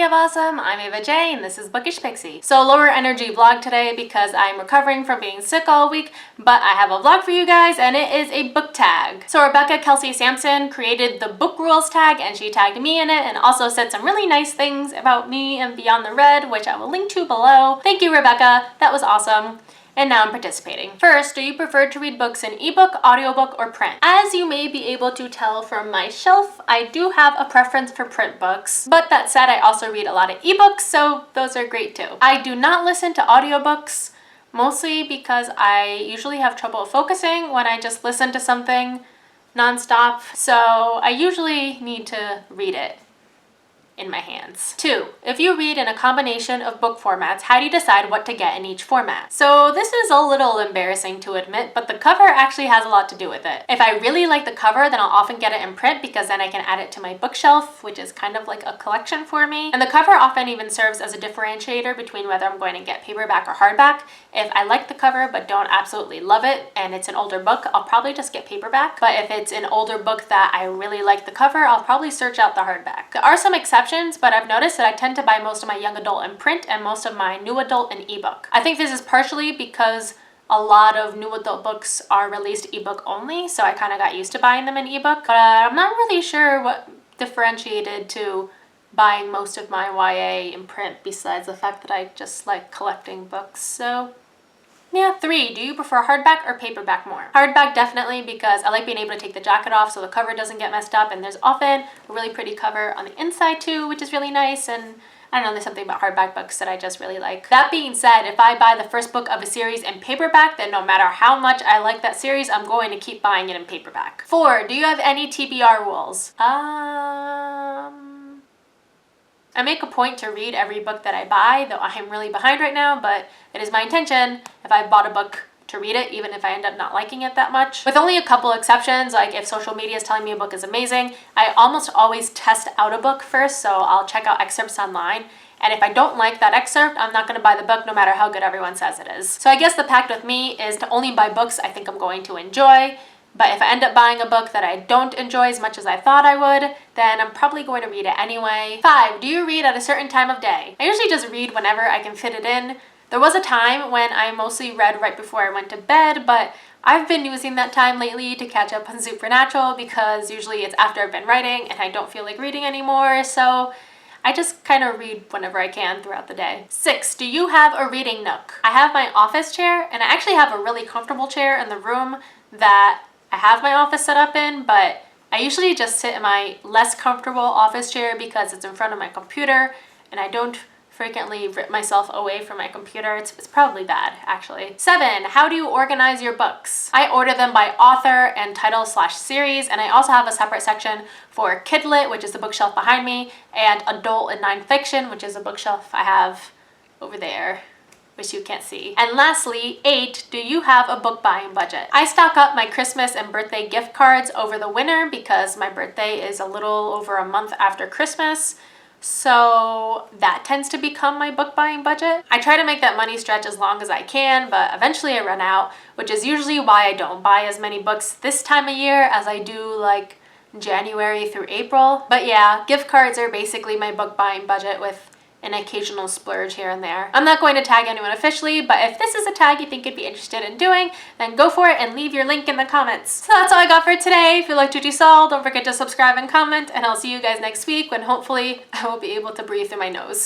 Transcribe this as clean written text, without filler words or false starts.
of awesome, I'm Ava J and this is Bookish Pixie. So lower energy vlog today because I'm recovering from being sick all week, but I have a vlog for you guys and it is a book tag. So Rebecca Kelsey Sampson created the book rules tag and she tagged me in it and also said some really nice things about me and Beyond the Red, which I will link to below. Thank you, Rebecca, that was awesome. And now I'm participating. First, do you prefer to read books in ebook, audiobook, or print? As you may be able to tell from my shelf, I do have a preference for print books. But that said, I also read a lot of ebooks, so those are great too. I do not listen to audiobooks, mostly because I usually have trouble focusing when I just listen to something nonstop. So I usually need to read it in my hands. 2, if you read in a combination of book formats, how do you decide what to get in each format? So this is a little embarrassing to admit, but the cover actually has a lot to do with it. If I really like the cover, then I'll often get it in print because then I can add it to my bookshelf, which is kind of like a collection for me. And the cover often even serves as a differentiator between whether I'm going to get paperback or hardback. If I like the cover but don't absolutely love it and it's an older book, I'll probably just get paperback. But if it's an older book that I really like the cover, I'll probably search out the hardback. There are some exceptions, but I've noticed that I tend to buy most of my young adult in print and most of my new adult in ebook. I think this is partially because a lot of new adult books are released ebook only, so I kind of got used to buying them in ebook, but I'm not really sure what differentiated to buying most of my YA in print besides the fact that I just like collecting books. So yeah. 3, do you prefer hardback or paperback more? Hardback definitely, because I like being able to take the jacket off so the cover doesn't get messed up, and there's often a really pretty cover on the inside too, which is really nice. And I don't know, there's something about hardback books that I just really like. That being said, if I buy the first book of a series in paperback, then no matter how much I like that series, I'm going to keep buying it in paperback. 4, do you have any TBR rules? I make a point to read every book that I buy, though I'm really behind right now, but it is my intention, if I bought a book, to read it, even if I end up not liking it that much. With only a couple exceptions, like if social media is telling me a book is amazing, I almost always test out a book first, so I'll check out excerpts online. And if I don't like that excerpt, I'm not going to buy the book no matter how good everyone says it is. So I guess the pact with me is to only buy books I think I'm going to enjoy. But if I end up buying a book that I don't enjoy as much as I thought I would, then I'm probably going to read it anyway. 5, do you read at a certain time of day? I usually just read whenever I can fit it in. There was a time when I mostly read right before I went to bed, but I've been using that time lately to catch up on Supernatural because usually it's after I've been writing and I don't feel like reading anymore, so I just kind of read whenever I can throughout the day. 6, do you have a reading nook? I have my office chair, and I actually have a really comfortable chair in the room that I have my office set up in, but I usually just sit in my less comfortable office chair because it's in front of my computer and I don't frequently rip myself away from my computer. It's probably bad, actually. 7, how do you organize your books? I order them by author and title/series, and I also have a separate section for Kidlit, which is the bookshelf behind me, and adult and nonfiction, which is a bookshelf I have over there, which you can't see. And lastly, 8, do you have a book buying budget? I stock up my Christmas and birthday gift cards over the winter because my birthday is a little over a month after Christmas. So that tends to become my book buying budget. I try to make that money stretch as long as I can, but eventually I run out, which is usually why I don't buy as many books this time of year as I do like January through April. But yeah, gift cards are basically my book buying budget with an occasional splurge here and there. I'm not going to tag anyone officially, but if this is a tag you think you'd be interested in doing, then go for it and leave your link in the comments. So that's all I got for today. If you liked what you saw, don't forget to subscribe and comment, and I'll see you guys next week when hopefully I will be able to breathe through my nose.